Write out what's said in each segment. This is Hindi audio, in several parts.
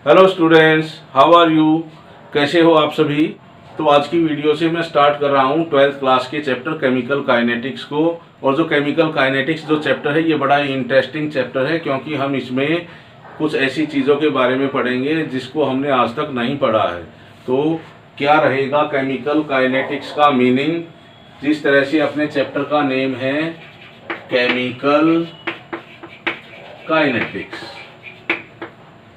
Hello students, how are you? कैसे हो आप सभी? तो आज की वीडियो से मैं स्टार्ट कर रहा हूँ 12th क्लास के चैप्टर केमिकल काइनेटिक्स को। और जो केमिकल काइनेटिक्स जो चैप्टर है, ये बड़ा इंटरेस्टिंग चैप्टर है, क्योंकि हम इसमें कुछ ऐसी चीज़ों के बारे में पढ़ेंगे जिसको हमने आज तक नहीं पढ़ा है। तो क्या रहेगा केमिकल काइनेटिक्स का मीनिंग? जिस तरह से अपने चैप्टर का नेम है केमिकल काइनेटिक्स,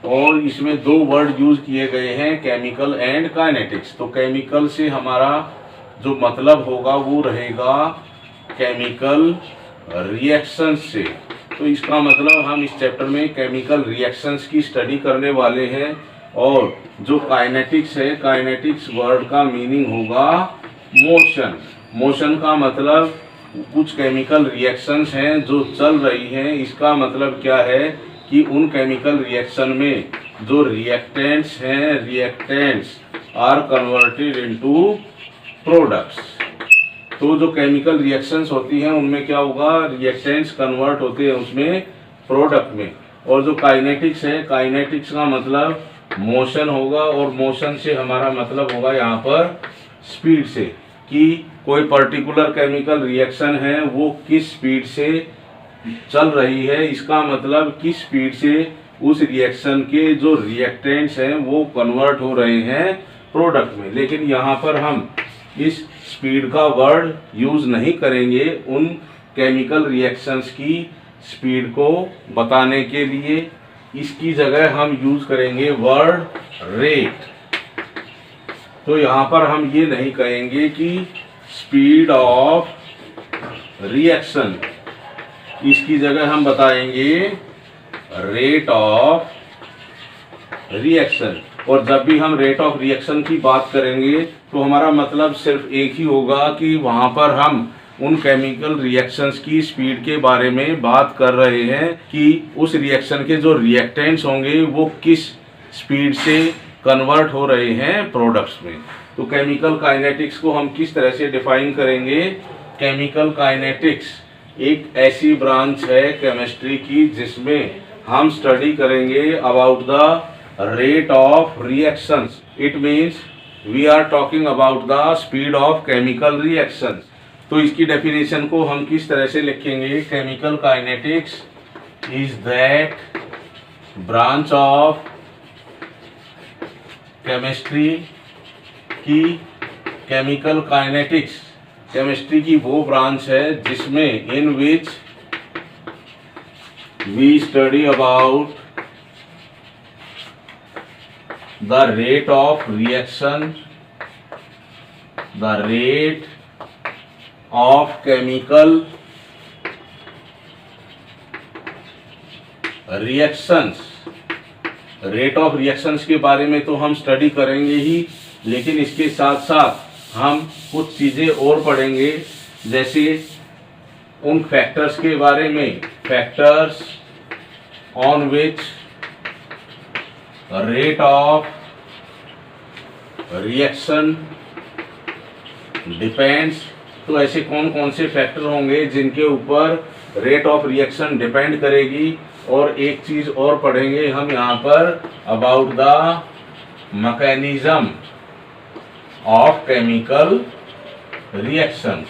और इसमें दो वर्ड यूज किए गए हैं, केमिकल एंड काइनेटिक्स। तो केमिकल से हमारा जो मतलब होगा वो रहेगा केमिकल रिएक्शंस से। तो इसका मतलब हम इस चैप्टर में केमिकल रिएक्शंस की स्टडी करने वाले हैं। और जो काइनेटिक्स है, काइनेटिक्स वर्ड का मीनिंग होगा मोशन। मोशन का मतलब कुछ केमिकल रिएक्शंस हैं जो चल रही हैं। इसका मतलब क्या है कि उन केमिकल रिएक्शन में जो रिएक्टेंट्स हैं, reactants are converted into products. तो जो केमिकल रिएक्शंस होती हैं उनमें क्या होगा, रिएक्टेंट्स कन्वर्ट होते हैं उसमें प्रोडक्ट में। और जो काइनेटिक्स है, काइनेटिक्स का मतलब मोशन होगा, और मोशन से हमारा मतलब होगा यहाँ पर स्पीड से, कि कोई पर्टिकुलर केमिकल रिएक्शन है वो किस स्पीड से चल रही है। इसका मतलब किस स्पीड से उस रिएक्शन के जो रिएक्टेंट्स हैं वो कन्वर्ट हो रहे हैं प्रोडक्ट में। लेकिन यहाँ पर हम इस स्पीड का वर्ड यूज नहीं करेंगे उन केमिकल रिएक्शंस की स्पीड को बताने के लिए। इसकी जगह हम यूज करेंगे वर्ड रेट। तो यहाँ पर हम ये नहीं कहेंगे कि स्पीड ऑफ रिएक्शन, इसकी जगह हम बताएंगे रेट ऑफ रिएक्शन। और जब भी हम रेट ऑफ रिएक्शन की बात करेंगे तो हमारा मतलब सिर्फ एक ही होगा कि वहाँ पर हम उन केमिकल रिएक्शंस की स्पीड के बारे में बात कर रहे हैं, कि उस रिएक्शन के जो रिएक्टेंट्स होंगे वो किस स्पीड से कन्वर्ट हो रहे हैं प्रोडक्ट्स में। तो केमिकल काइनेटिक्स को हम किस तरह से डिफाइन करेंगे? केमिकल काइनेटिक्स एक ऐसी ब्रांच है केमिस्ट्री की जिसमें हम स्टडी करेंगे about the rate of reactions. It means we are talking about the speed of chemical reactions. तो इसकी डेफिनेशन को हम किस तरह से लिखेंगे? Chemical kinetics is that branch of chemistry की, केमिकल काइनेटिक्स केमिस्ट्री की वो ब्रांच है जिसमें in which we study about the rate of reaction, the rate of chemical reactions. Rate of reactions के बारे में तो हम स्टडी करेंगे ही, लेकिन इसके साथ साथ हम कुछ चीज़ें और पढ़ेंगे, जैसे उन फैक्टर्स के बारे में, factors on which rate of reaction depends. तो ऐसे कौन कौन से फैक्टर होंगे जिनके ऊपर रेट ऑफ रिएक्शन डिपेंड करेगी। और एक चीज़ और पढ़ेंगे हम यहाँ पर about the mechanism of chemical reactions.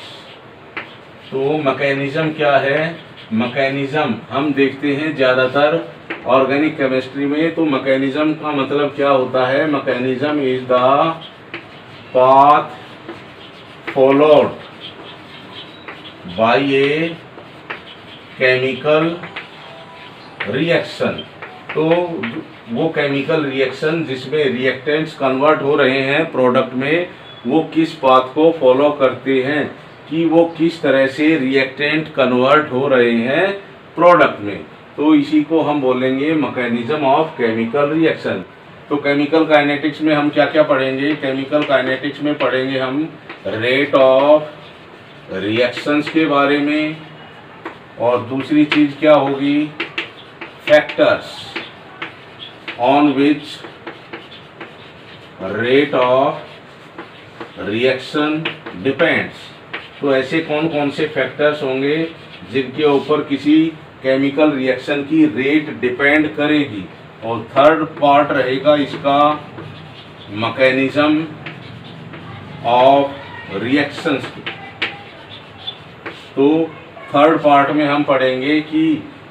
तो मैकेनिज्म क्या है? मैकेनिज्म हम देखते हैं ज़्यादातर ऑर्गेनिक केमिस्ट्री में। तो मैकेनिज्म का मतलब क्या होता है? Mechanism is the path followed by a chemical reaction. तो वो केमिकल रिएक्शन जिसमें रिएक्टेंट्स कन्वर्ट हो रहे हैं प्रोडक्ट में, वो किस पाथ को फॉलो करते हैं, कि वो किस तरह से रिएक्टेंट कन्वर्ट हो रहे हैं प्रोडक्ट में। तो इसी को हम बोलेंगे मैकेनिज्म ऑफ केमिकल रिएक्शन। तो केमिकल काइनेटिक्स में हम क्या क्या पढ़ेंगे? केमिकल काइनेटिक्स में पढ़ेंगे हम रेट ऑफ रिएक्शंस के बारे में, और दूसरी चीज़ क्या होगी? Factors on which rate of reaction depends. तो ऐसे कौन कौन से फैक्टर्स होंगे जिनके ऊपर किसी केमिकल रिएक्शन की रेट डिपेंड करेगी। और थर्ड पार्ट रहेगा इसका मैकेनिज्म ऑफ रिएक्शंस। तो थर्ड पार्ट में हम पढ़ेंगे कि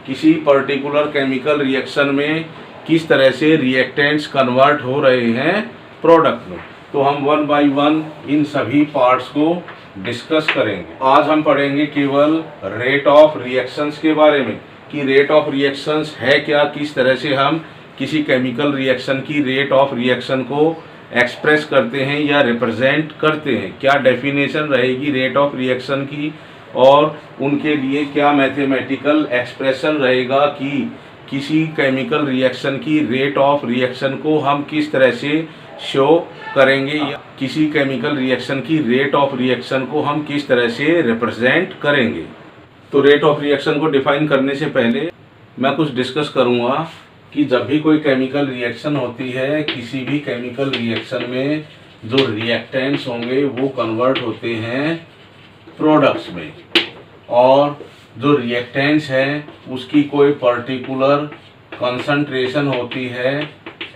किसी पर्टिकुलर केमिकल रिएक्शन में किस तरह से रिएक्टेंट्स कन्वर्ट हो रहे हैं प्रोडक्ट में। तो हम वन बाय वन इन सभी पार्ट्स को डिस्कस करेंगे। आज हम पढ़ेंगे केवल रेट ऑफ रिएक्शंस के बारे में कि रेट ऑफ रिएक्शंस है क्या, किस तरह से हम किसी केमिकल रिएक्शन की रेट ऑफ रिएक्शन को एक्सप्रेस करते हैं या रिप्रेजेंट करते हैं, क्या डेफिनेशन रहेगी रेट ऑफ रिएक्शन की, और उनके लिए क्या मैथमेटिकल एक्सप्रेशन रहेगा कि किसी केमिकल रिएक्शन की रेट ऑफ रिएक्शन को हम किस तरह से शो करेंगे या किसी केमिकल रिएक्शन की रेट ऑफ रिएक्शन को हम किस तरह से रिप्रेजेंट करेंगे। तो रेट ऑफ रिएक्शन को डिफाइन करने से पहले मैं कुछ डिस्कस करूंगा कि जब भी कोई केमिकल रिएक्शन होती है, किसी भी केमिकल रिएक्शन में जो रिएक्टेंट्स होंगे वो कन्वर्ट होते हैं प्रोडक्ट्स में, और जो रिएक्टेंट्स है उसकी कोई पर्टिकुलर कंसंट्रेशन होती है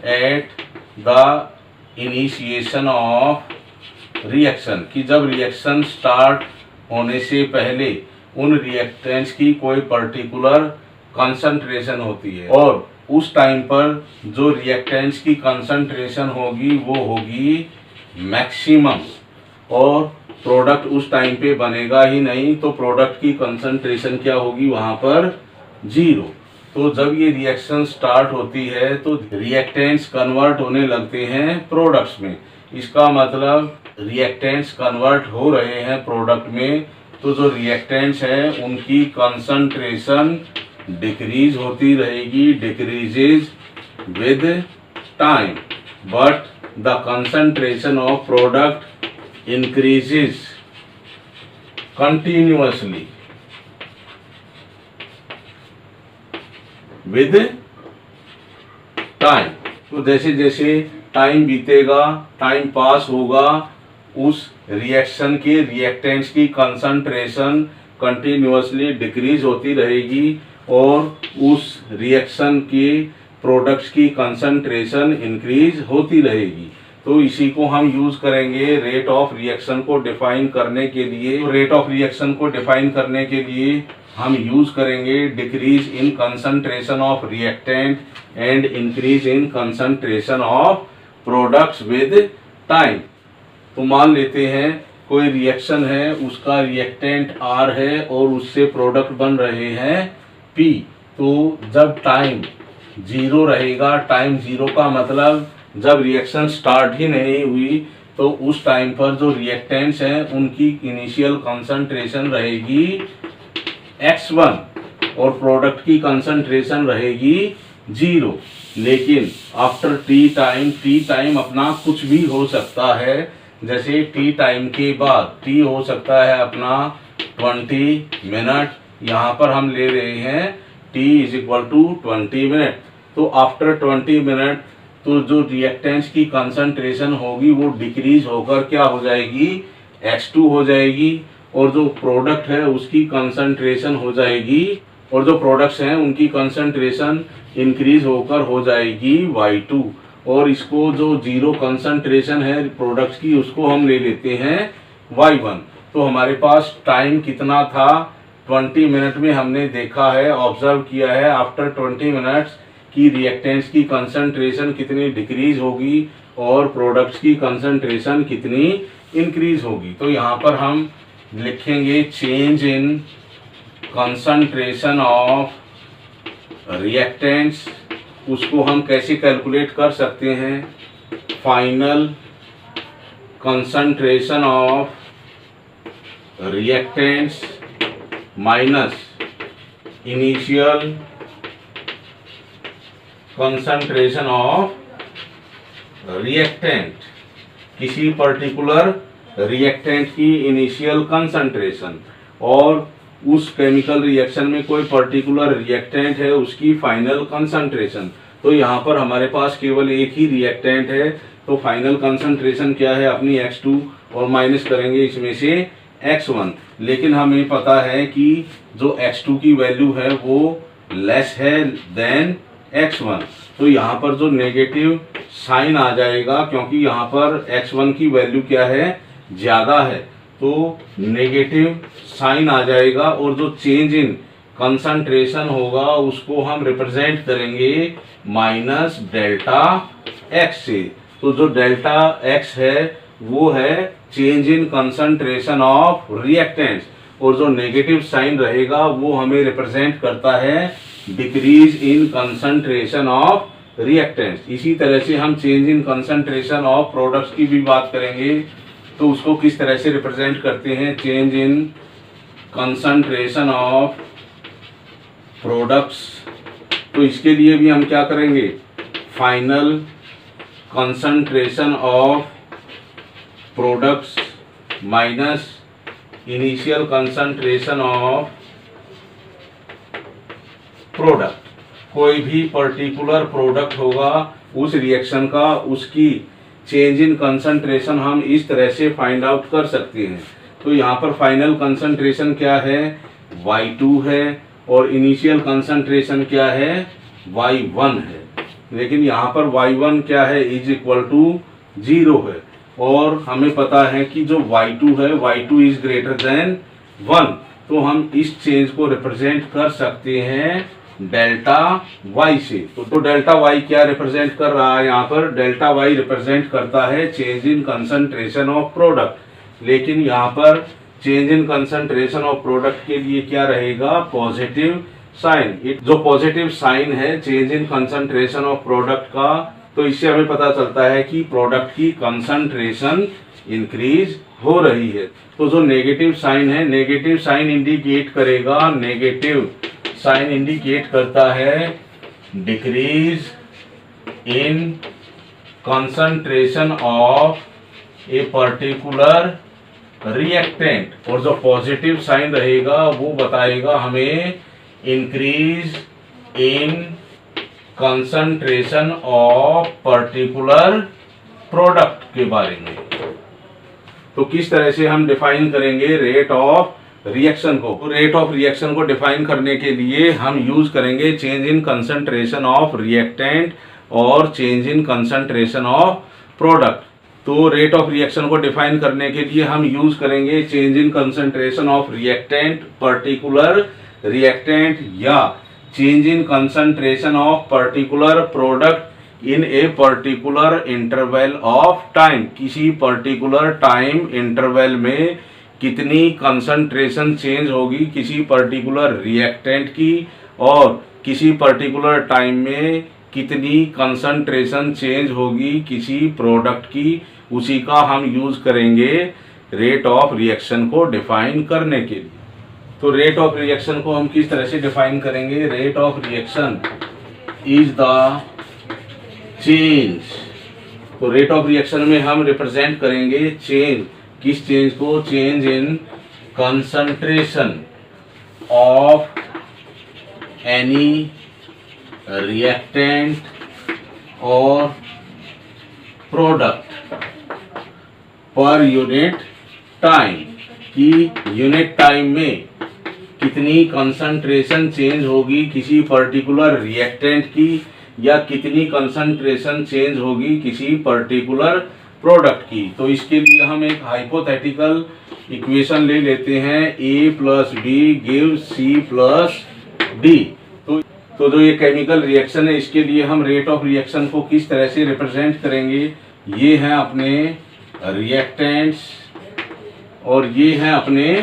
at the initiation of reaction, कि जब रिएक्शन स्टार्ट होने से पहले उन रिएक्टेंट्स की कोई पर्टिकुलर कंसंट्रेशन होती है, और उस टाइम पर जो रिएक्टेंट्स की कंसंट्रेशन होगी वो होगी मैक्सिमम, और प्रोडक्ट उस टाइम पे बनेगा ही नहीं, तो प्रोडक्ट की कंसंट्रेशन क्या होगी वहाँ पर 0। तो जब ये रिएक्शन स्टार्ट होती है तो रिएक्टेंट्स कन्वर्ट होने लगते हैं प्रोडक्ट्स में। इसका मतलब रिएक्टेंट्स कन्वर्ट हो रहे हैं प्रोडक्ट में, तो जो रिएक्टेंट्स हैं उनकी कंसंट्रेशन डिक्रीज होती रहेगी, decreases with time, but the concentration of product increases continuously with time। तो जैसे जैसे टाइम बीतेगा, टाइम पास होगा, उस रिएक्शन के रिएक्टेंट्स की कंसंट्रेशन कंटिन्यूअसली डिक्रीज होती रहेगी और उस रिएक्शन के प्रोडक्ट्स की कंसंट्रेशन इंक्रीज होती रहेगी। तो इसी को हम यूज करेंगे रेट ऑफ रिएक्शन को डिफाइन करने के लिए। तो रेट ऑफ रिएक्शन को डिफाइन करने के लिए हम यूज करेंगे decrease in concentration of reactant and increase in concentration of products with time. तो मान लेते हैं कोई रिएक्शन है, उसका रिएक्टेंट R है और उससे प्रोडक्ट बन रहे हैं P। तो जब टाइम 0 रहेगा, टाइम 0 का मतलब जब रिएक्शन स्टार्ट ही नहीं हुई, तो उस टाइम पर जो रिएक्टेंट्स हैं उनकी इनिशियल कंसंट्रेशन रहेगी x1 और प्रोडक्ट की कंसंट्रेशन रहेगी 0। लेकिन आफ्टर टी टाइम अपना कुछ भी हो सकता है, जैसे टी टाइम के बाद टी हो सकता है अपना 20 मिनट, यहाँ पर हम ले रहे हैं t = 20 मिनट। तो आफ्टर 20 मिनट तो जो रिएक्टेंट्स की कंसंट्रेशन होगी वो डिक्रीज होकर क्या हो जाएगी, x2 हो जाएगी, और जो प्रोडक्ट है उसकी कंसंट्रेशन हो जाएगी, और जो प्रोडक्ट्स हैं उनकी कंसंट्रेशन इंक्रीज होकर हो जाएगी y2। और इसको जो 0 कंसंट्रेशन है प्रोडक्ट्स की उसको हम ले लेते हैं y1। तो हमारे पास टाइम कितना था, 20 मिनट में हमने देखा है, ऑब्जर्व किया है आफ्टर 20 मिनट्स की रिएक्टेंट्स की कंसंट्रेशन कितनी डिक्रीज होगी और प्रोडक्ट्स की कंसंट्रेशन कितनी इंक्रीज होगी। तो यहाँ पर हम लिखेंगे change in concentration of reactants. उसको हम कैसे कैलकुलेट कर सकते हैं, final concentration of reactants minus initial concentration of reactant. किसी पर्टिकुलर रिएक्टेंट की इनिशियल कंसंट्रेशन और उस केमिकल रिएक्शन में कोई पर्टिकुलर रिएक्टेंट है उसकी फाइनल कंसंट्रेशन। तो यहाँ पर हमारे पास केवल एक ही रिएक्टेंट है, तो फाइनल कंसंट्रेशन क्या है अपनी x2 और माइनस करेंगे इसमें से x1। लेकिन हमें पता है कि जो x2 की वैल्यू है वो लेस है देन x1। तो यहाँ पर जो नेगेटिव साइन आ जाएगा, क्योंकि यहाँ पर x1 की वैल्यू क्या है, ज़्यादा है, तो नेगेटिव साइन आ जाएगा। और जो चेंज इन कंसंट्रेशन होगा उसको हम रिप्रेजेंट करेंगे माइनस डेल्टा x से। तो जो डेल्टा x है वो है change in concentration of reactants, और जो नेगेटिव साइन रहेगा वो हमें रिप्रेजेंट करता है decrease in concentration of reactants. इसी तरह से हम change in concentration of products की भी बात करेंगे, तो उसको किस तरह से रिप्रेजेंट करते हैं, change in concentration of products. तो इसके लिए भी हम क्या करेंगे, final concentration of products minus initial concentration of product. कोई भी पर्टिकुलर प्रोडक्ट होगा उस रिएक्शन का, उसकी चेंज इन कंसंट्रेशन हम इस तरह से फाइंड आउट कर सकते हैं। तो यहाँ पर फाइनल कंसंट्रेशन क्या है, Y2 है, और इनिशियल कंसंट्रेशन क्या है, Y1 है। लेकिन यहाँ पर Y1 क्या है, इज इक्वल टू 0 है, और हमें पता है कि जो Y2 है, Y2 इज ग्रेटर देन 1। तो हम इस चेंज को रिप्रेजेंट कर सकते हैं डेल्टा Y से। तो डेल्टा Y क्या रिप्रेजेंट कर रहा है, यहाँ पर डेल्टा Y रिप्रेजेंट करता है change in concentration of product. लेकिन यहाँ पर change in concentration of product के लिए क्या रहेगा, पॉजिटिव साइन। जो पॉजिटिव साइन है change in concentration of product का, तो इससे हमें पता चलता है कि प्रोडक्ट की कंसंट्रेशन इंक्रीज हो रही है। तो जो नेगेटिव साइन है, नेगेटिव साइन इंडिकेट करेगा, नेगेटिव साइन इंडिकेट करता है decrease in concentration of a particular reactant, और जो पॉजिटिव साइन रहेगा वो बताएगा हमें increase in concentration of particular product के बारे में। तो किस तरह से हम डिफाइन करेंगे रेट ऑफ रिएक्शन को। तो रेट ऑफ रिएक्शन को डिफाइन करने के लिए हम यूज करेंगे change in concentration of reactant और change in concentration of product. तो रेट ऑफ रिएक्शन को डिफाइन करने के लिए हम यूज करेंगे change in concentration of reactant particular reactant, या change in concentration of particular product in a particular interval of time. किसी पर्टिकुलर टाइम इंटरवल में कितनी कंसंट्रेशन चेंज होगी किसी पर्टिकुलर रिएक्टेंट की, और किसी पर्टिकुलर टाइम में कितनी कंसंट्रेशन चेंज होगी किसी प्रोडक्ट की, उसी का हम यूज करेंगे रेट ऑफ रिएक्शन को डिफाइन करने के लिए। तो रेट ऑफ रिएक्शन को हम किस तरह से डिफाइन करेंगे, rate of reaction is the change. तो रेट ऑफ रिएक्शन में हम रिप्रेजेंट करेंगे चेंज, किस चेंज को, change in concentration of any reactant और प्रोडक्ट पर यूनिट टाइम, की यूनिट टाइम में कितनी कंसंट्रेशन चेंज होगी किसी पर्टिकुलर रिएक्टेंट की, या कितनी कंसंट्रेशन चेंज होगी किसी पर्टिकुलर प्रोडक्ट की। तो इसके लिए हम एक हाइपोथेटिकल इक्वेशन ले लेते हैं, A + B give C + D। तो जो ये केमिकल रिएक्शन है इसके लिए हम रेट ऑफ रिएक्शन को किस तरह से रिप्रेजेंट करेंगे, ये हैं अपने रिएक्टेंट्स और ये हैं अपने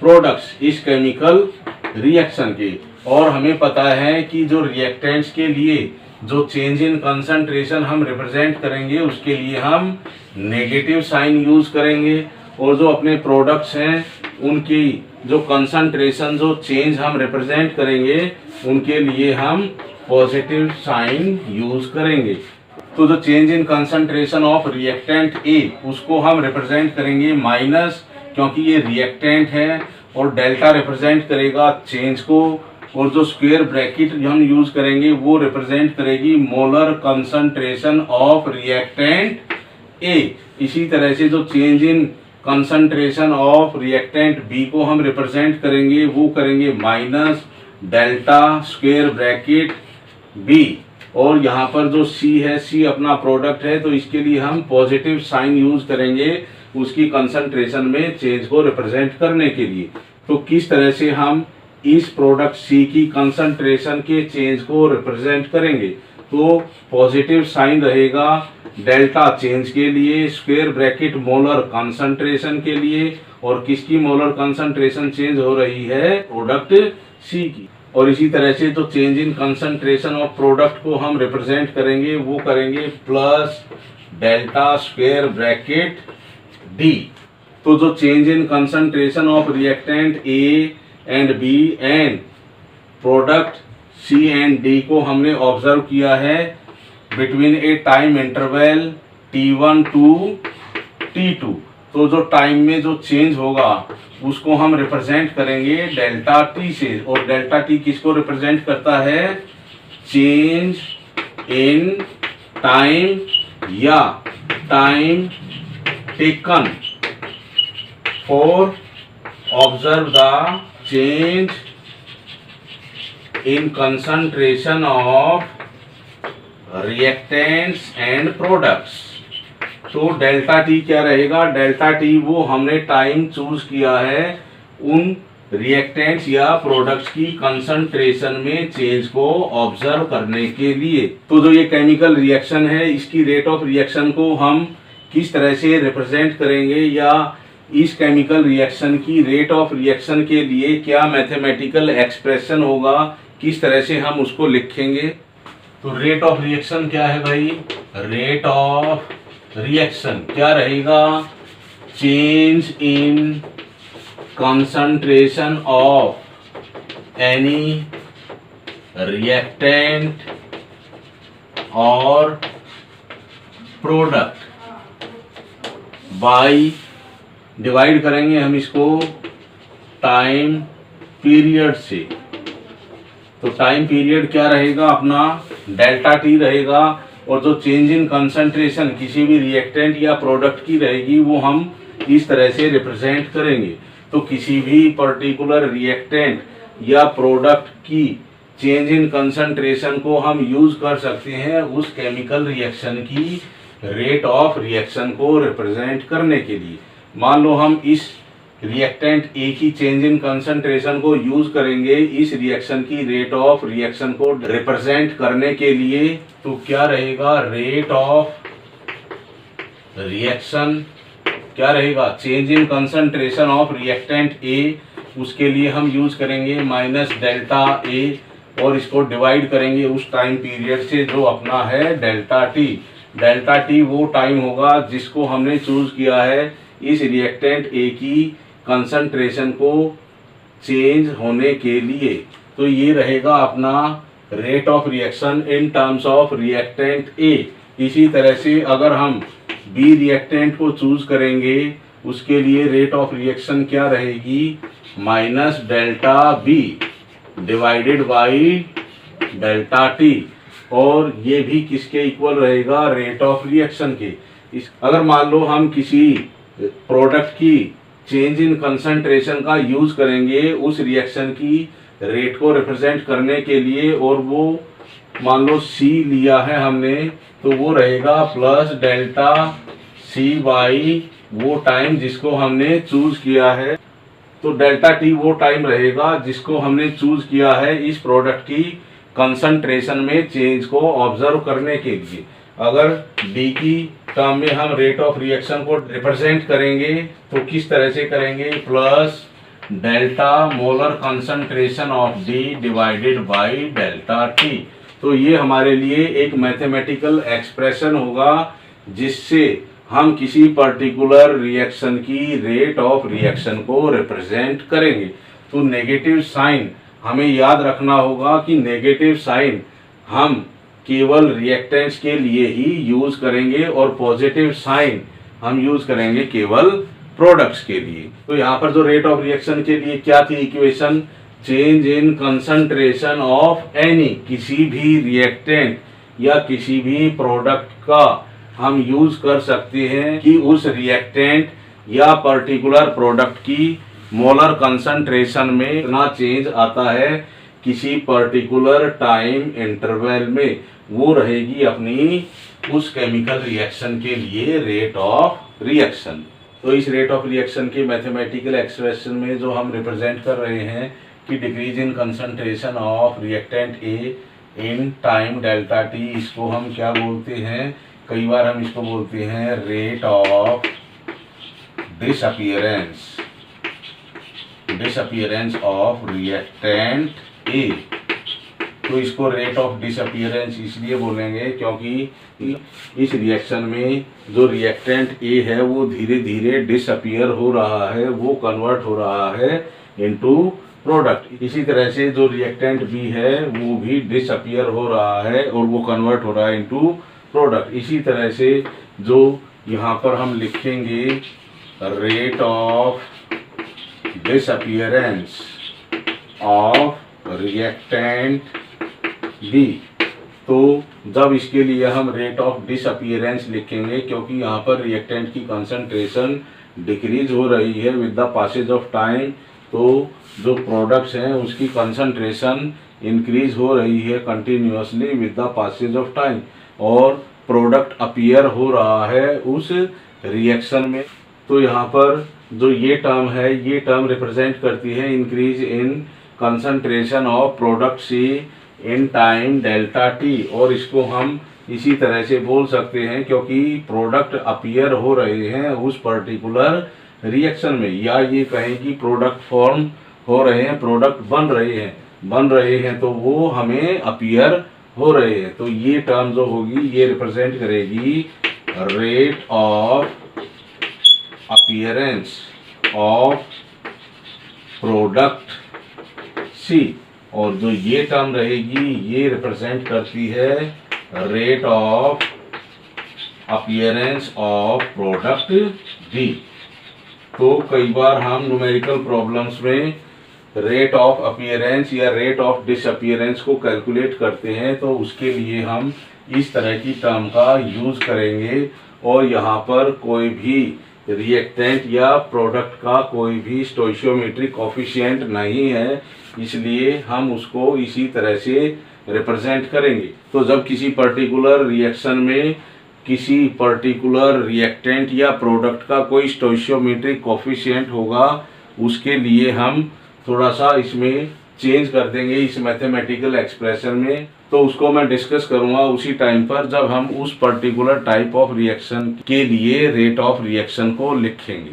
प्रोडक्ट्स इस केमिकल रिएक्शन के। और हमें पता है कि जो रिएक्टेंट्स के लिए जो चेंज इन कंसंट्रेशन हम रिप्रेजेंट करेंगे उसके लिए हम नेगेटिव साइन यूज करेंगे, और जो अपने प्रोडक्ट्स हैं उनकी जो कंसंट्रेशन जो चेंज हम रिप्रेजेंट करेंगे उनके लिए हम पॉजिटिव साइन यूज करेंगे। तो जो change in concentration of reactant A उसको हम रिप्रेजेंट करेंगे माइनस, क्योंकि ये रिएक्टेंट है, और डेल्टा रिप्रेजेंट करेगा चेंज को, और जो स्क्वायर ब्रैकेट हम यूज करेंगे वो रिप्रेजेंट करेगी molar concentration of reactant A। इसी तरह से जो change in concentration of reactant B को हम रिप्रेजेंट करेंगे वो करेंगे minus delta square bracket B, और यहाँ पर जो सी है, सी अपना प्रोडक्ट है, तो इसके लिए हम पॉजिटिव साइन यूज करेंगे उसकी कंसंट्रेशन में चेंज को रिप्रेजेंट करने के लिए। तो किस तरह से हम इस प्रोडक्ट सी की कंसंट्रेशन के चेंज को रिप्रेजेंट करेंगे, तो पॉजिटिव साइन रहेगा डेल्टा चेंज के लिए, स्क्वायर ब्रैकेट मोलर कंसंट्रेशन के लिए, और किसकी मोलर कंसंट्रेशन चेंज हो रही है, प्रोडक्ट सी की। और इसी तरह से जो change in concentration of product को हम रिप्रेजेंट करेंगे वो करेंगे plus delta square bracket D. तो जो change in concentration of reactant A and B and product C and D को हमने ऑब्जर्व किया है between a time interval T1 to T2। तो जो टाइम में जो चेंज होगा उसको हम रिप्रेजेंट करेंगे डेल्टा टी से, और डेल्टा टी किसको रिप्रेजेंट करता है, चेंज इन टाइम या time taken for observe the change in concentration of reactants and products. तो डेल्टा टी क्या रहेगा, डेल्टा टी वो हमने टाइम चूज किया है उन रिएक्टेंट्स या प्रोडक्ट्स की कंसंट्रेशन में चेंज को ऑब्जर्व करने के लिए। तो जो ये केमिकल रिएक्शन है इसकी रेट ऑफ रिएक्शन को हम किस तरह से रिप्रेजेंट करेंगे, या इस केमिकल रिएक्शन की रेट ऑफ रिएक्शन के लिए क्या मैथमेटिकल एक्सप्रेशन होगा, किस तरह से हम उसको लिखेंगे। तो रेट ऑफ रिएक्शन क्या है भाई, रेट ऑफ रिएक्शन क्या रहेगा, change in concentration of any reactant और प्रोडक्ट बाय, डिवाइड करेंगे हम इसको टाइम पीरियड से। तो टाइम पीरियड क्या रहेगा अपना, डेल्टा टी रहेगा, और जो चेंज इन कंसंट्रेशन किसी भी रिएक्टेंट या प्रोडक्ट की रहेगी वो हम इस तरह से रिप्रेजेंट करेंगे। तो किसी भी पर्टिकुलर रिएक्टेंट या प्रोडक्ट की चेंज इन कंसंट्रेशन को हम यूज कर सकते हैं उस केमिकल रिएक्शन की रेट ऑफ रिएक्शन को रिप्रेजेंट करने के लिए। मान लो हम इस रिएक्टेंट ए की चेंज इन कंसंट्रेशन को यूज करेंगे इस रिएक्शन की रेट ऑफ रिएक्शन को रिप्रेजेंट करने के लिए, तो क्या रहेगा, रेट ऑफ रिएक्शन क्या रहेगा, change in concentration of reactant ए, उसके लिए हम यूज करेंगे माइनस डेल्टा ए, और इसको डिवाइड करेंगे उस टाइम पीरियड से जो अपना है डेल्टा टी। डेल्टा टी वो टाइम होगा जिसको हमने चूज किया है इस रिएक्टेंट ए की कंसंट्रेशन को चेंज होने के लिए। तो ये रहेगा अपना rate of reaction in terms of reactant A. इसी तरह से अगर हम बी रिएक्टेंट को चूज करेंगे उसके लिए रेट ऑफ रिएक्शन क्या रहेगी, minus delta B divided by delta T, और ये भी किसके इक्वल रहेगा, रेट ऑफ रिएक्शन के। अगर मान लो हम किसी प्रोडक्ट की चेंज इन कंसंट्रेशन का यूज करेंगे उस रिएक्शन की रेट को रिप्रेजेंट करने के लिए, और वो मान लो सी लिया है हमने, तो वो रहेगा प्लस डेल्टा सी बाई वो टाइम जिसको हमने चूज किया है। तो डेल्टा टी वो टाइम रहेगा जिसको हमने चूज किया है इस प्रोडक्ट की कंसंट्रेशन में चेंज को ऑब्जर्व करने के लिए। अगर डी की टर्म में हम रेट ऑफ रिएक्शन को रिप्रेजेंट करेंगे तो किस तरह से करेंगे, plus delta molar concentration of D divided by delta T. तो ये हमारे लिए एक मैथमेटिकल एक्सप्रेशन होगा जिससे हम किसी पर्टिकुलर रिएक्शन की रेट ऑफ रिएक्शन को रिप्रेजेंट करेंगे। तो नेगेटिव साइन हमें याद रखना होगा कि नेगेटिव साइन हम केवल रिएक्टेंट्स के लिए ही यूज करेंगे और पॉजिटिव साइन हम यूज करेंगे केवल प्रोडक्ट्स के लिए। तो यहाँ पर जो रेट ऑफ रिएक्शन के लिए क्या थी equation, change in concentration of any, किसी भी रिएक्टेंट या किसी भी प्रोडक्ट का हम यूज कर सकते हैं कि उस रिएक्टेंट या पर्टिकुलर प्रोडक्ट की मोलर कंसंट्रेशन में इतना चेंज आता है किसी पर्टिकुलर टाइम इंटरवल में, वो रहेगी अपनी उस केमिकल रिएक्शन के लिए रेट ऑफ रिएक्शन। तो इस रेट ऑफ रिएक्शन के मैथमेटिकल एक्सप्रेशन में जो हम रिप्रेजेंट कर रहे हैं कि decrease in concentration of reactant A in time delta T, इसको हम क्या बोलते हैं, कई बार हम इसको बोलते हैं rate of disappearance of reactant A. तो इसको रेट ऑफ डिसअपीयरेंस इसलिए बोलेंगे क्योंकि इस रिएक्शन में जो रिएक्टेंट ए है वो धीरे धीरे डिसअपीयर हो रहा है, वो कन्वर्ट हो रहा है इनटू प्रोडक्ट। इसी तरह से जो रिएक्टेंट बी है वो भी डिसअपीयर हो रहा है और वो कन्वर्ट हो रहा है इनटू प्रोडक्ट। इसी तरह से जो यहाँ पर हम लिखेंगे rate of disappearance of reactant B, तो जब इसके लिए हम रेट ऑफ डिसअपीयरेंस लिखेंगे क्योंकि यहाँ पर रिएक्टेंट की कंसंट्रेशन डिक्रीज हो रही है with the passage of time, तो जो प्रोडक्ट्स हैं उसकी कंसंट्रेशन इंक्रीज हो रही है continuously with the passage of time, और प्रोडक्ट अपीयर हो रहा है उस रिएक्शन में। तो यहाँ पर जो ये टर्म है, ये टर्म रिप्रेजेंट करती है increase in concentration of product C in time delta T, और इसको हम इसी तरह से बोल सकते हैं क्योंकि प्रोडक्ट अपीयर हो रहे हैं उस पर्टिकुलर रिएक्शन में, या ये कहें कि प्रोडक्ट फॉर्म हो रहे हैं, प्रोडक्ट बन रहे हैं तो वो हमें अपीयर हो रहे हैं। तो ये टर्म जो होगी ये रिप्रेजेंट करेगी rate of appearance of product C, और जो ये टर्म रहेगी ये रिप्रेजेंट करती है rate of appearance of product D. तो कई बार हम न्यूमेरिकल प्रॉब्लम्स में रेट ऑफ अपीयरेंस या रेट ऑफ डिसअपीयरेंस को कैलकुलेट करते हैं तो उसके लिए हम इस तरह की टर्म का यूज करेंगे, और यहाँ पर कोई भी रिएक्टेंट या प्रोडक्ट का कोई भी स्टोइशियोमेट्रिक कोफिशिएंट नहीं है, इसलिए हम उसको इसी तरह से रिप्रेजेंट करेंगे। तो जब किसी पर्टिकुलर रिएक्शन में किसी पर्टिकुलर रिएक्टेंट या प्रोडक्ट का कोई स्टोइशियोमेट्रिक कोफिशिएंट होगा, उसके लिए हम थोड़ा सा इसमें चेंज कर देंगे इस मैथमेटिकल एक्सप्रेशन में, तो उसको मैं डिस्कस करूंगा उसी टाइम पर जब हम उस पर्टिकुलर टाइप ऑफ रिएक्शन के लिए रेट ऑफ रिएक्शन को लिखेंगे।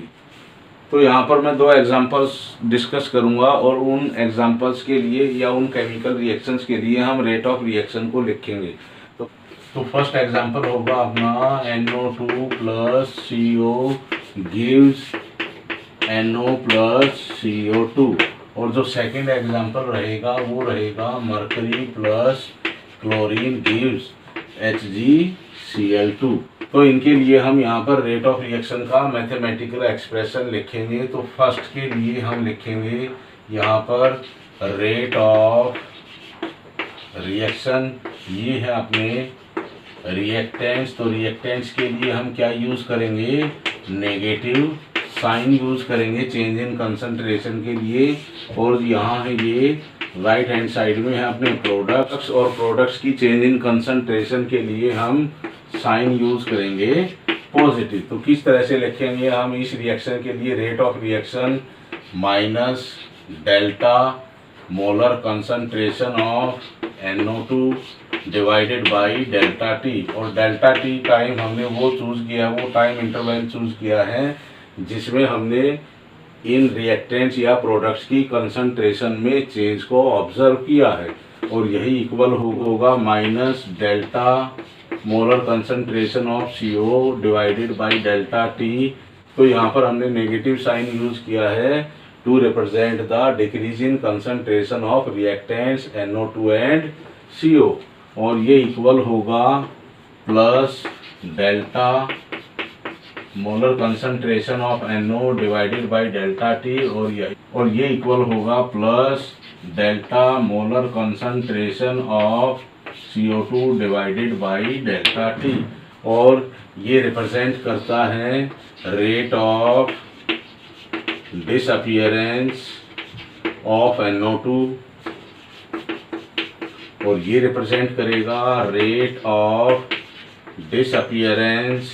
तो यहाँ पर मैं 2 एग्जांपल्स डिस्कस करूंगा और उन एग्जांपल्स के लिए या उन केमिकल रिएक्शंस के लिए हम रेट ऑफ रिएक्शन को लिखेंगे। तो फर्स्ट एग्जांपल होगा अपना NO2 plus CO gives NO plus CO2, और जो सेकंड एग्जांपल रहेगा वो रहेगा mercury plus chlorine gives HgCl2। तो इनके लिए हम यहाँ पर रेट ऑफ रिएक्शन का मैथमेटिकल एक्सप्रेशन लिखेंगे। तो फर्स्ट के लिए हम लिखेंगे यहाँ पर रेट ऑफ रिएक्शन, ये है अपने रिएक्टेंट्स। तो रिएक्टेंट्स के लिए हम क्या यूज़ करेंगे, नेगेटिव साइन यूज़ करेंगे चेंज इन कंसंट्रेशन के लिए, और यहाँ है ये राइट हैंड साइड में है अपने प्रोडक्ट्स, और प्रोडक्ट्स की चेंज इन कंसंट्रेशन के लिए हम साइन यूज़ करेंगे पॉजिटिव। तो किस तरह से लिखेंगे हम इस रिएक्शन के लिए, rate of reaction minus delta molar concentration of NO2 divided by delta T, और डेल्टा टी टाइम हमने वो चूज़ किया, वो टाइम इंटरवल चूज़ किया है जिसमें हमने इन रिएक्टेंट्स या प्रोडक्ट्स की कंसंट्रेशन में चेंज को ऑब्जर्व किया है, और यही इक्वल होगा minus delta molar concentration of CO divided by delta T. तो यहाँ पर हमने नेगेटिव साइन यूज़ किया है to represent the decrease in concentration of reactants NO2 and CO, और ये इक्वल होगा plus delta molar concentration of NO divided by delta T, और ये इक्वल होगा plus delta molar concentration of CO2 divided by delta T, और ये रिप्रेजेंट करता है rate of disappearance of NO2 और ये रिप्रेजेंट करेगा rate of disappearance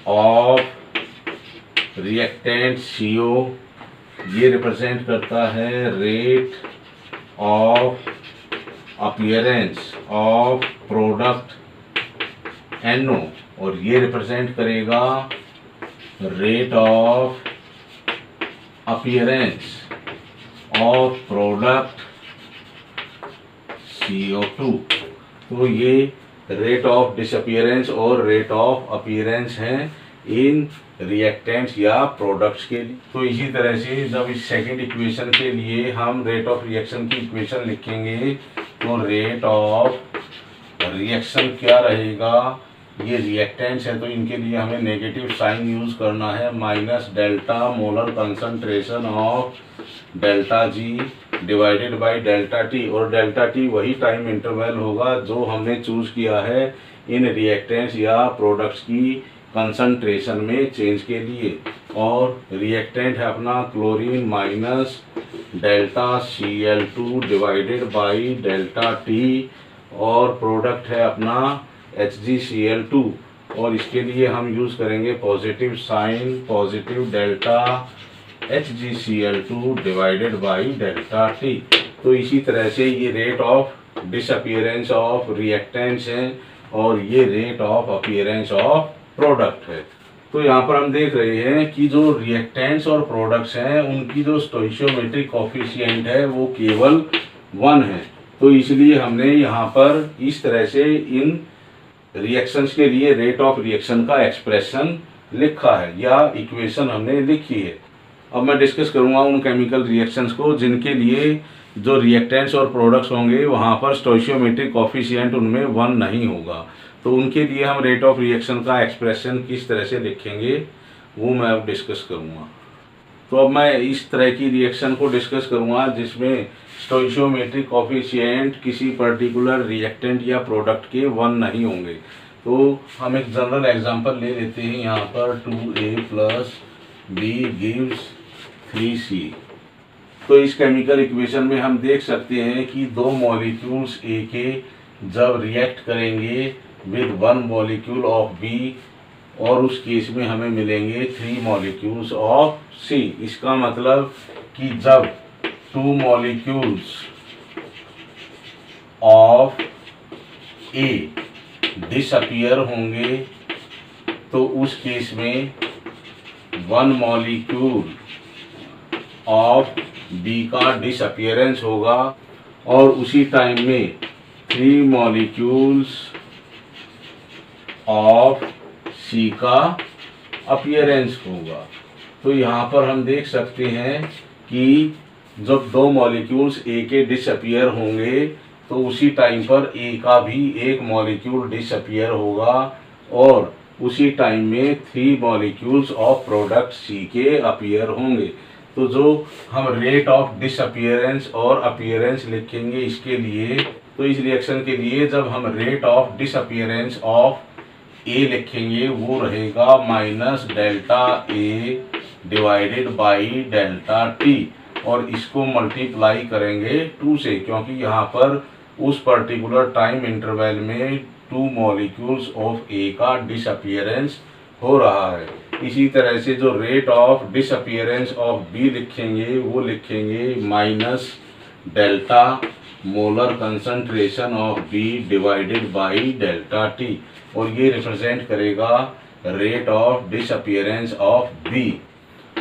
of reactant CO। ये रिप्रेजेंट करता है rate of appearance of product NO, और ये रिप्रेजेंट करेगा rate of appearance of product CO2। तो ये रेट ऑफ डिसअपियरेंस और रेट ऑफ अपीयरेंस हैं इन रिएक्टेंट्स या प्रोडक्ट्स के लिए। तो इसी तरह से जब इस सेकंड इक्वेशन के लिए हम रेट ऑफ रिएक्शन की इक्वेशन लिखेंगे तो रेट ऑफ रिएक्शन क्या रहेगा, ये रिएक्टेंट्स है तो इनके लिए हमें नेगेटिव साइन यूज करना है, minus delta molar concentration of delta G divided by delta T, और डेल्टा टी वही टाइम इंटरवल होगा जो हमने चूज किया है इन रिएक्टेंट्स या प्रोडक्ट्स की कंसंट्रेशन में चेंज के लिए। और रिएक्टेंट है अपना chlorine minus delta Cl2 divided by delta T, और प्रोडक्ट है अपना HgCl2, और इसके लिए हम यूज़ करेंगे positive sign, positive delta HgCl2 divided by delta T. तो इसी तरह से ये rate of disappearance of reactants हैं और ये rate of appearance of product है। तो यहाँ पर हम देख रहे हैं कि जो रिएक्टेंट्स और प्रोडक्ट्स हैं उनकी जो स्टोइशियोमेट्रिक कोफिशिएंट है वो केवल 1 है। तो इसलिए हमने यहाँ पर इस तरह से इन रिएक्शंस के लिए रेट ऑफ रिएक्शन का एक्सप्रेशन लिखा है या इक्वेशन हमने लिखी है। अब मैं डिस्कस करूँगा उन केमिकल रिएक्शंस को जिनके लिए जो रिएक्टेंट्स और प्रोडक्ट्स होंगे वहाँ पर स्टोइशियोमेट्रिक कोफिशिएंट उनमें 1 नहीं होगा। तो उनके लिए हम रेट ऑफ रिएक्शन का एक्सप्रेशन किस तरह से लिखेंगे वो मैं अब डिस्कस करूँगा। तो अब मैं इस तरह की रिएक्शन को डिस्कस करूँगा जिसमें स्टोइशियोमेट्रिक कोफिशिएंट किसी पर्टिकुलर रिएक्टेंट या प्रोडक्ट के 1 नहीं होंगे। तो हम एक जनरल एग्जांपल ले लेते हैं यहाँ पर 2A + B गिव्स 3C। तो इस केमिकल इक्वेशन में हम देख सकते हैं कि दो मॉलिक्यूल्स A के जब रिएक्ट करेंगे विद 1 मॉलिक्यूल ऑफ B, और उस केस में हमें मिलेंगे 3 मॉलिक्यूल्स ऑफ C। इसका मतलब कि जब 2 मॉलिक्यूल्स ऑफ A डिसअपियर होंगे तो उस केस में 1 मॉलिक्यूल ऑफ B का डिसअपियरेंस होगा, और उसी टाइम में 3 मॉलिक्यूल्स ऑफ C का अपीयरेंस होगा। तो यहाँ पर हम देख सकते हैं कि जब 2 मॉलिक्यूल्स A के डिसअपियर होंगे तो उसी टाइम पर A का भी एक मॉलिक्यूल डिसअपियर होगा, और उसी टाइम में 3 मॉलिक्यूल्स ऑफ प्रोडक्ट C के अपीयर होंगे। तो जो हम रेट ऑफ डिसअपियरेंस और अपीयरेंस लिखेंगे इसके लिए, तो इस रिएक्शन के लिए जब हम rate of disappearance of A लिखेंगे वो रहेगा minus delta A divided by delta T, और इसको मल्टीप्लाई करेंगे 2 से, क्योंकि यहाँ पर उस पर्टिकुलर टाइम इंटरवल में 2 मॉलिक्यूल्स ऑफ A का डिसअपियरेंस हो रहा है। इसी तरह से जो rate of disappearance of B लिखेंगे वो लिखेंगे minus delta molar concentration of B divided by delta T, और ये रिप्रेजेंट करेगा rate of disappearance of B।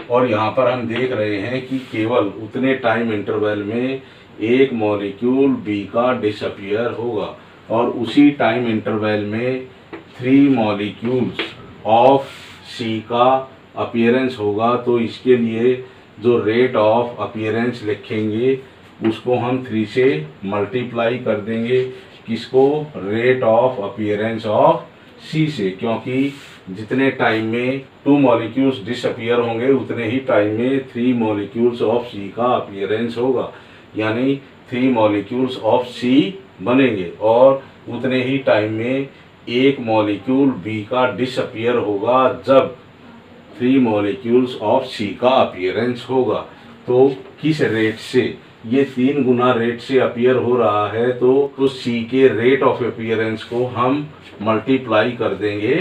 और यहाँ पर हम देख रहे हैं कि केवल उतने टाइम इंटरवल में एक मॉलिक्यूल B का डिसअपियर होगा, और उसी टाइम इंटरवल में 3 मॉलिक्यूल्स ऑफ C का अपीयरेंस होगा। तो इसके लिए जो रेट ऑफ अपीयरेंस लिखेंगे उसको हम 3 से मल्टीप्लाई कर देंगे, किसको, rate of appearance of C से, क्योंकि जितने टाइम में 2 मॉलिक्यूल्स डिसअपियर होंगे उतने ही टाइम में 3 मॉलिक्यूल्स ऑफ C का अपीयरेंस होगा, यानी 3 मॉलिक्यूल्स ऑफ C बनेंगे, और उतने ही टाइम में एक मॉलिक्यूल B का डिसअपियर होगा जब 3 मॉलिक्यूल्स ऑफ C का अपीयरेंस होगा। तो किस रेट से ये 3 गुना रेट से अपीयर हो रहा है तो सी के रेट ऑफ अपीयरेंस को हम मल्टीप्लाई कर देंगे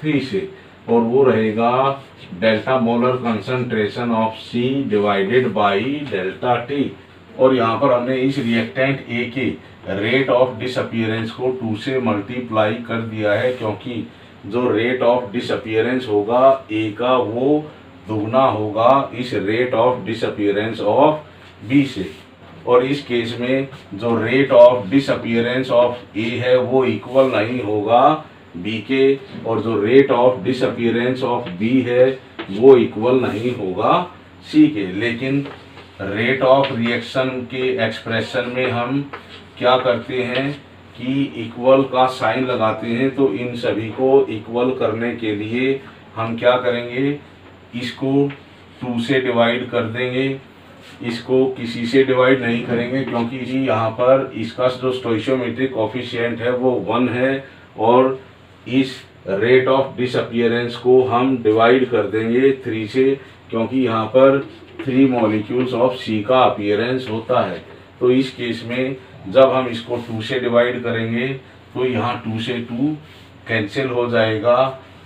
3 से, और वो रहेगा delta molar concentration of C divided by delta T. और यहाँ पर हमने इस रिएक्टेंट ए के रेट ऑफ डिसअपीयरेंस को 2 से मल्टीप्लाई कर दिया है, क्योंकि जो रेट ऑफ डिसअपीयरेंस होगा ए का वो दुगना होगा इस rate of disappearance of B से। और इस केस में जो rate of disappearance of A है वो इक्वल नहीं होगा बी के, और जो rate of disappearance of B है वो इक्वल नहीं होगा सी के। लेकिन रेट ऑफ रिएक्शन के एक्सप्रेशन में हम क्या करते हैं कि इक्वल का साइन लगाते हैं, तो इन सभी को इक्वल करने के लिए हम क्या करेंगे, इसको 2 से डिवाइड कर देंगे, इसको किसी से डिवाइड नहीं करेंगे, क्योंकि यहाँ पर इसका जो स्टोइशियोमेट्रिक कोफिशिएंट है वो 1 है, और इस रेट ऑफ डिसअपीयरेंस को हम डिवाइड कर देंगे 3 से, क्योंकि यहाँ पर 3 मॉलिक्यूल्स ऑफ सी का अपीयरेंस होता है। तो इस केस में जब हम इसको 2 से डिवाइड करेंगे तो यहाँ 2 से 2 कैंसिल हो जाएगा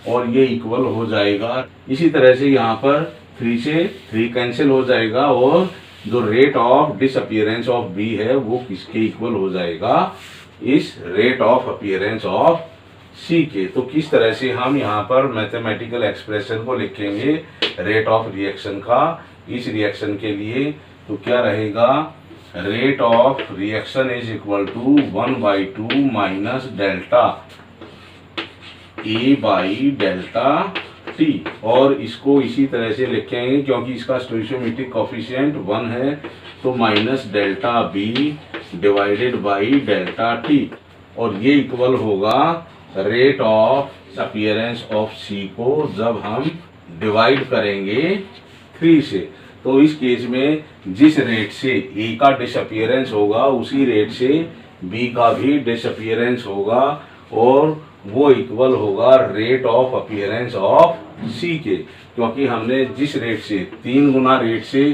और ये इक्वल हो जाएगा। इसी तरह से यहाँ पर 3 से 3 कैंसिल हो जाएगा, और जो rate of disappearance of B है वो किसके इक्वल हो जाएगा, इस rate of appearance of C के। तो किस तरह से हम यहाँ पर मैथमेटिकल एक्सप्रेशन को लिखेंगे रेट ऑफ रिएक्शन का इस रिएक्शन के लिए, तो क्या रहेगा, rate of reaction is equal to 1/2 minus delta A by delta T. और इसको इसी तरह से लिखेंगे क्योंकि इसका स्टोइशियोमेट्रिक कोफिशिएंट 1 है, तो minus delta B divided by delta T, और ये इक्वल होगा rate of appearance of C को जब हम डिवाइड करेंगे 3 से। तो इस केस में जिस रेट से ए का डिसअपीयरेंस होगा उसी रेट से बी का भी डिसअपीयरेंस होगा, और वो इक्वल होगा rate of appearance of C के, क्योंकि हमने जिस रेट से 3 गुना रेट से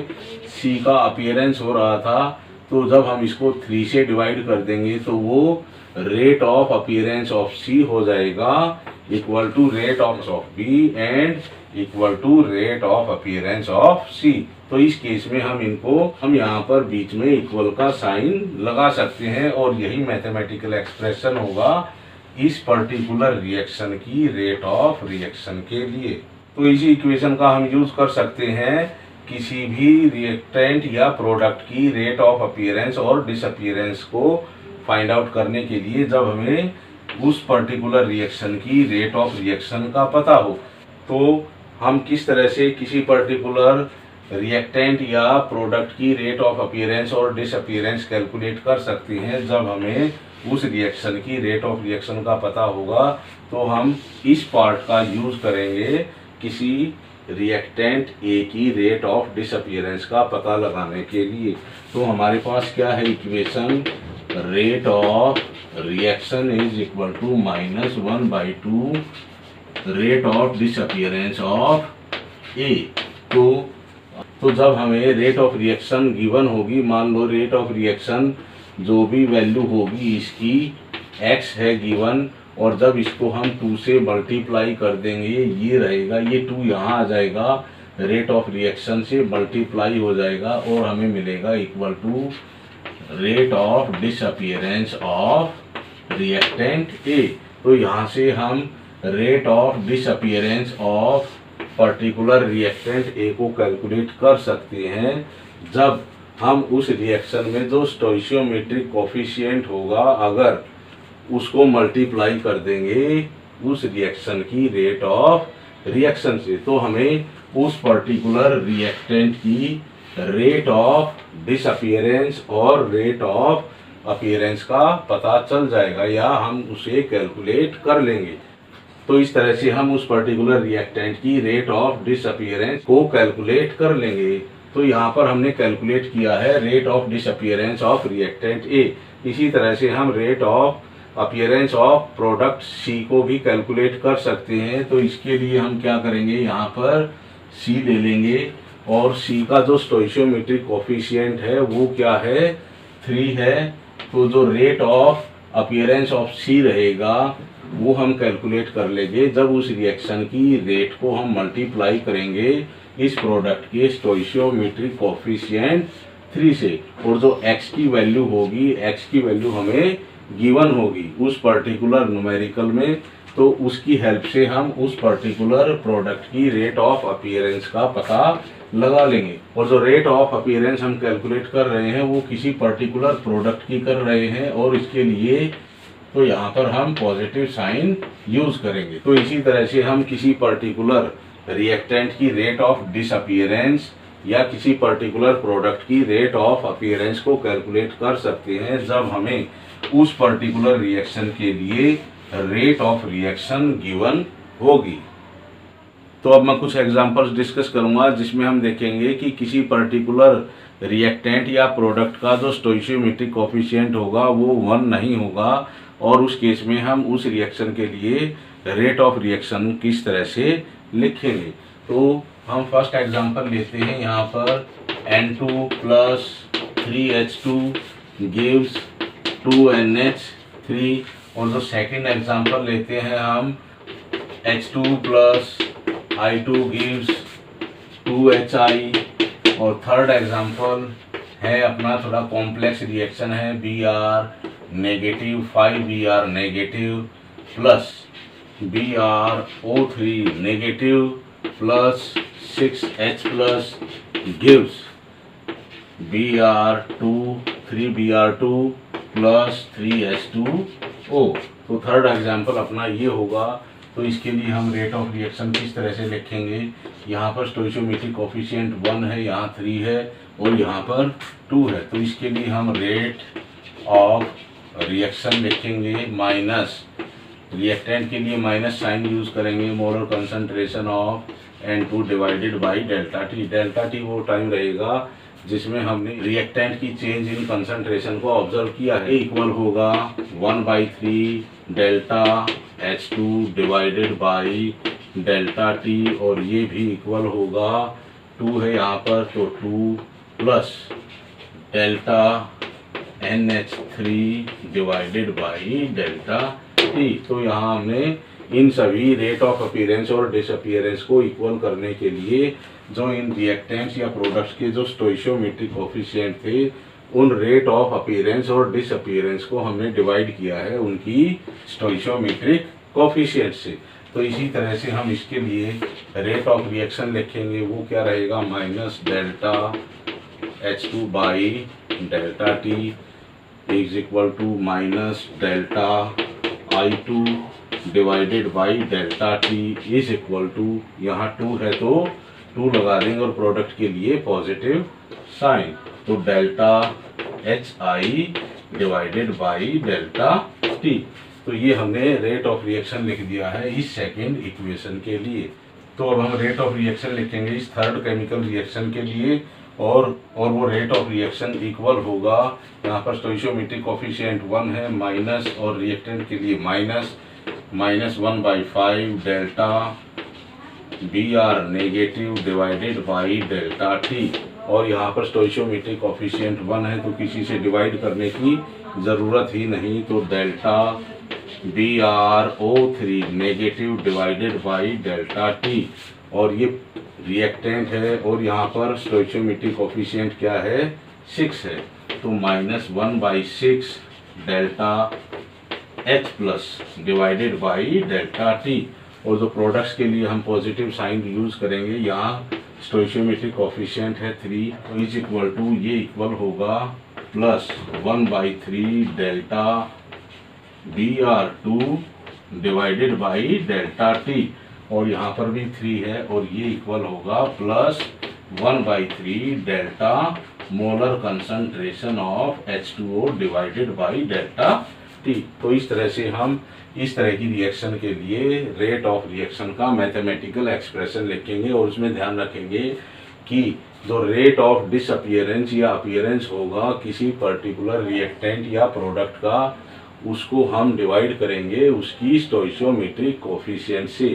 सी का अपीयरेंस हो रहा था, तो जब हम इसको 3 से डिवाइड कर देंगे तो वो rate of appearance of C हो जाएगा equal to rate of B and equal to rate of appearance of C. तो इस केस में हम यहाँ पर बीच में इक्वल का साइन लगा सकते हैं, और यही मैथमेटिकल एक्सप्रेशन होगा इस पर्टिकुलर रिएक्शन की रेट ऑफ रिएक्शन के लिए। तो इसी इक्वेशन का हम यूज कर सकते हैं किसी भी रिएक्टेंट या प्रोडक्ट की रेट ऑफ अपीयरेंस और डिसअपीयरेंस को फाइंड आउट करने के लिए, जब हमें उस पर्टिकुलर रिएक्शन की रेट ऑफ रिएक्शन का पता हो। तो हम किस तरह से किसी पर्टिकुलर रिएक्टेंट या प्रोडक्ट की रेट ऑफ अपीयरेंस और डिसअपीयरेंस कैलकुलेट कर सकते हैं, जब हमें उस रिएक्शन की रेट ऑफ रिएक्शन का पता होगा, तो हम इस पार्ट का यूज करेंगे किसी रिएक्टेंट ए की रेट ऑफ डिसअपीयरेंस का पता लगाने के लिए। तो हमारे पास क्या है equation, rate of reaction is equal to -1/2 rate of disappearance of A. तो जब हमें रेट ऑफ रिएक्शन गिवन होगी, मान लो रेट ऑफ रिएक्शन जो भी वैल्यू होगी इसकी x है गिवन, और जब इसको हम 2 से मल्टीप्लाई कर देंगे ये रहेगा, ये 2 यहाँ आ जाएगा, रेट ऑफ रिएक्शन से मल्टीप्लाई हो जाएगा और हमें मिलेगा equal to rate of disappearance of reactant A. तो यहाँ से हम rate of disappearance of particular reactant A को कैलकुलेट कर सकते हैं, जब हम उस रिएक्शन में जो स्टोइशियोमेट्रिक कोफिशिएंट होगा अगर उसको मल्टीप्लाई कर देंगे उस रिएक्शन की रेट ऑफ रिएक्शन से, तो हमें उस पर्टिकुलर रिएक्टेंट की रेट ऑफ डिसअपीयरेंस और रेट ऑफ अपीयरेंस का पता चल जाएगा, या हम उसे कैलकुलेट कर लेंगे। तो इस तरह से हम उस पर्टिकुलर रिएक्टेंट की रेट ऑफ डिसअपीयरेंस को कैलकुलेट कर लेंगे। तो यहाँ पर हमने कैलकुलेट किया है rate of disappearance of reactant A. इसी तरह से हम rate of appearance of product C को भी कैलकुलेट कर सकते हैं। तो इसके लिए हम क्या करेंगे, यहाँ पर सी ले लेंगे और C का जो स्टोइशियोमेट्रिक कोफिशिएंट है वो क्या है, 3 है। तो जो rate of appearance of C रहेगा वो हम कैलकुलेट कर लेंगे जब उस रिएक्शन की रेट को हम मल्टीप्लाई करेंगे इस प्रोडक्ट के स्टोइशियोमेट्रिक कोफिशिएंट 3 से। और जो x की वैल्यू होगी, x की वैल्यू हमें गिवन होगी उस पर्टिकुलर न्यूमेरिकल में, तो उसकी हेल्प से हम उस पर्टिकुलर प्रोडक्ट की रेट ऑफ अपीयरेंस का पता लगा लेंगे। और जो रेट ऑफ अपीयरेंस हम कैलकुलेट कर रहे हैं वो किसी पर्टिकुलर प्रोडक्ट की कर रहे हैं, और इसके लिए तो यहाँ पर हम पॉजिटिव साइन यूज करेंगे। तो इसी तरह से हम किसी पर्टिकुलर रिएक्टेंट की रेट ऑफ डिसअपीयरेंस या किसी पर्टिकुलर प्रोडक्ट की रेट ऑफ अपीयरेंस को कैलकुलेट कर सकते हैं जब हमें उस पर्टिकुलर रिएक्शन के लिए रेट ऑफ रिएक्शन गिवन होगी। तो अब मैं कुछ एग्जांपल्स डिस्कस करूंगा जिसमें हम देखेंगे कि किसी पर्टिकुलर रिएक्टेंट या प्रोडक्ट का जो स्टोइशियोमेट्रिक कोफिशिएंट होगा वो 1 नहीं होगा, और उस केस में हम उस रिएक्शन के लिए रेट ऑफ रिएक्शन किस तरह से लिखेंगे। तो हम फर्स्ट एग्जांपल लेते हैं, यहाँ पर N2 plus 3H2 gives 2NH3, और जो सेकेंड एग्जांपल लेते हैं हम H2 plus I2 gives 2HI, और थर्ड एग्जांपल है अपना थोड़ा कॉम्प्लेक्स रिएक्शन है Br negative 5Br negative plus BrO3 negative plus 6H plus gives Br2 3Br2 plus 3H2O। तो थर्ड एग्जांपल अपना ये होगा। तो इसके लिए हम रेट ऑफ रिएक्शन किस तरह से लिखेंगे, यहाँ पर स्टोइशियोमेट्रिक कोफिशिएंट 1 है, यहाँ 3 है और यहाँ पर 2 है। तो इसके लिए हम रेट ऑफ रिएक्शन लिखेंगे माइनस, रिएक्टेंट के लिए माइनस साइन यूज करेंगे, molar concentration of N2 divided by delta T. Delta T वो टाइम रहेगा जिसमें हमने रिएक्टेंट की चेंज इन कंसंट्रेशन को ऑब्जर्व किया है। इक्वल होगा 1/3 delta H2 divided by delta T, और ये भी इक्वल होगा 2 है यहाँ पर, तो 2 plus delta NH3 divided by delta T. तो यहाँ हमने इन सभी रेट ऑफ अपीयरेंस और डिसअपीयरेंस को इक्वल करने के लिए जो इन रिएक्टेंट्स या प्रोडक्ट्स के जो स्टोइशियोमेट्रिक कोफिशिएंट थे उन रेट ऑफ अपीयरेंस और डिसअपीयरेंस को हमने डिवाइड किया है उनकी स्टोइशियोमेट्रिक कोफिशिएंट से। तो इसी तरह से हम इसके लिए रेट ऑफ रिएक्शन लिखेंगे, वो क्या रहेगा, minus delta H2 by delta T is equal to minus delta I2 divided by delta T is equal to, यहाँ 2 है तो 2 लगा देंगे और प्रोडक्ट के लिए पॉजिटिव साइन, तो delta HI divided by delta T. तो ये हमने रेट ऑफ रिएक्शन लिख दिया है इस सेकेंड इक्वेशन के लिए। तो अब हम रेट ऑफ रिएक्शन लिखेंगे इस थर्ड केमिकल रिएक्शन के लिए, और वो रेट ऑफ रिएक्शन इक्वल होगा, यहाँ पर स्टोइशियोमेट्रिक कोफिशिएंट 1 है माइनस, और रिएक्टेंट के लिए minus 1/5 delta Br negative divided by delta T, और यहाँ पर स्टोइशियोमेट्रिक कोफिशिएंट 1 है तो किसी से डिवाइड करने की ज़रूरत ही नहीं, तो delta BrO3 negative divided by delta T, और ये रिएक्टेंट है और यहाँ पर स्टोइशियोमेट्रिक कोफिशिएंट क्या है, 6 है, तो -1/6 delta H plus divided by delta T. और जो प्रोडक्ट्स के लिए हम पॉजिटिव साइन यूज करेंगे, यहाँ स्टोइशियोमेट्रिक कोफिशिएंट है 3, तो इज इक्वल टू ये इक्वल होगा plus 1/3 delta Br2 divided by delta T, और यहाँ पर भी 3 है और ये इक्वल होगा plus 1/3 delta molar concentration of H2O divided by delta T. तो इस तरह से हम इस तरह की रिएक्शन के लिए रेट ऑफ रिएक्शन का मैथमेटिकल एक्सप्रेशन लिखेंगे, और उसमें ध्यान रखेंगे कि जो रेट ऑफ डिसअपीयरेंस या अपीयरेंस होगा किसी पर्टिकुलर रिएक्टेंट या प्रोडक्ट का, उसको हम डिवाइड करेंगे उसकी स्टोइशियोमेट्रिक कोफिशिएंट से।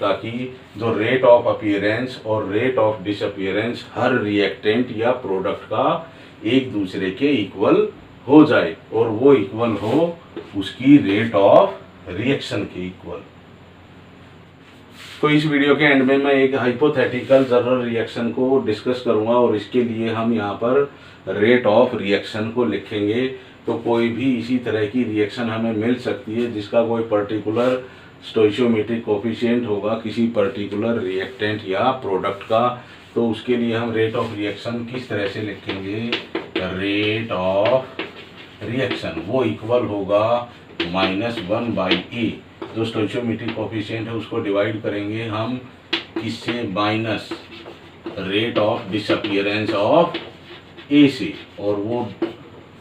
ताकि जो रेट ऑफ अपीयरेंस और rate of disappearance her reactant या प्रोडक्ट का एक दूसरे के इक्वल हो जाए और वो इक्वल हो उसकी रेट ऑफ रिएक्शन के इक्वल। तो इस वीडियो के एंड में मैं एक हाइपोथेटिकल जनरल रिएक्शन को डिस्कस करूंगा और इसके लिए हम यहाँ पर रेट ऑफ रिएक्शन को लिखेंगे। तो कोई भी इसी तरह की रिएक्शन हमें मिल सकती है जिसका कोई पर्टिकुलर स्टोइचियोमेट्रिक कोफिशिएंट होगा किसी पर्टिकुलर रिएक्टेंट या प्रोडक्ट का। तो उसके लिए हम रेट ऑफ रिएक्शन किस तरह से लिखेंगे, रेट ऑफ रिएक्शन वो इक्वल होगा -1/a, जो स्टोइचियोमेट्रिक कोफिशिएंट है उसको डिवाइड करेंगे हम किससे, minus rate of disappearance of A से, और वो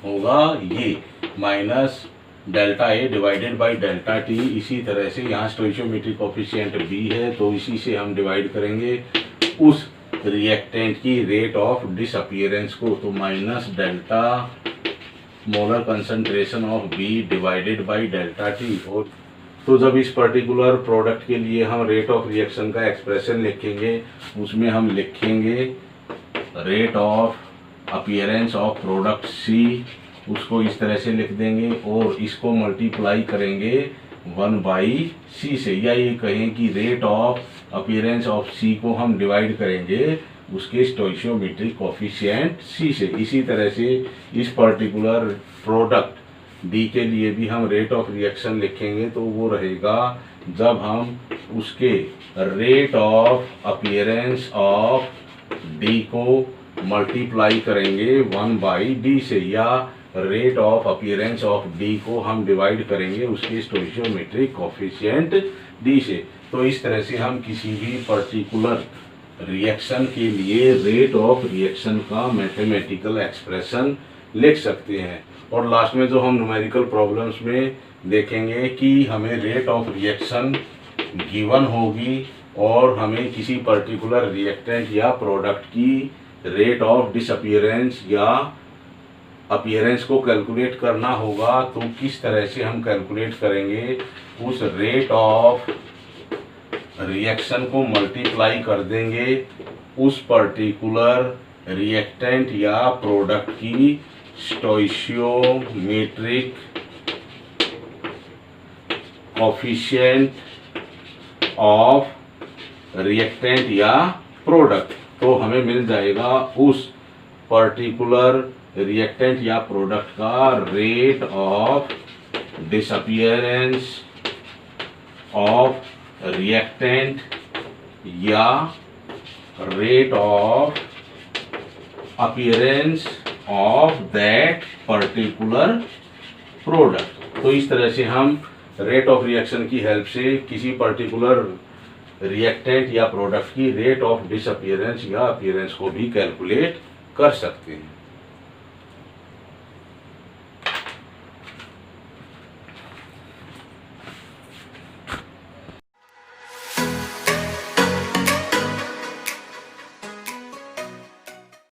होगा ये minus delta A divided by delta T. इसी तरह से यहाँ स्टोइचियोमेट्रिक कोफिशिएंट बी है तो इसी से हम डिवाइड करेंगे उस रिएक्टेंट की रेट ऑफ डिसअपीयरेंस को, तो minus delta molar concentration of B divided by delta T. और तो जब इस पर्टिकुलर प्रोडक्ट के लिए हम रेट ऑफ रिएक्शन का एक्सप्रेशन लिखेंगे उसमें हम लिखेंगे rate of appearance of product C, उसको इस तरह से लिख देंगे और इसको मल्टीप्लाई करेंगे 1/c से, या ये कहें कि rate of appearance of C को हम डिवाइड करेंगे उसके स्टोइचियोमेट्रिक कोफिशिएंट सी से। इसी तरह से इस पर्टिकुलर प्रोडक्ट डी के लिए भी हम रेट ऑफ रिएक्शन लिखेंगे तो वो रहेगा जब हम उसके rate of appearance of D को मल्टीप्लाई करेंगे 1/d से, या rate of appearance of D को हम डिवाइड करेंगे उसके स्टोइचियोमेट्रिक कोफिशिएंट डी से। तो इस तरह से हम किसी भी पर्टिकुलर रिएक्शन के लिए रेट ऑफ रिएक्शन का मैथमेटिकल एक्सप्रेशन लिख सकते हैं। और लास्ट में जो हम न्यूमेरिकल प्रॉब्लम्स में देखेंगे कि हमें रेट ऑफ रिएक्शन गिवन होगी और हमें किसी पर्टिकुलर रिएक्टेंट या प्रोडक्ट की रेट ऑफ डिसअपीयरेंस या अपीयरेंस को कैलकुलेट करना होगा। तो किस तरह से हम कैलकुलेट करेंगे, उस रेट ऑफ रिएक्शन को मल्टीप्लाई कर देंगे उस पर्टिकुलर रिएक्टेंट या प्रोडक्ट की स्टोइचियोमेट्रिक कोफिशिएंट ऑफ रिएक्टेंट या प्रोडक्ट। तो हमें मिल जाएगा उस पर्टिकुलर रिएक्टेंट या प्रोडक्ट का rate of disappearance of reactant या rate of appearance of that particular product. तो इस तरह से हम रेट ऑफ रिएक्शन की हेल्प से किसी पर्टिकुलर रिएक्टेंट या प्रोडक्ट की रेट ऑफ डिसअपीयरेंस या अपीयरेंस को भी कैलकुलेट कर सकते हैं।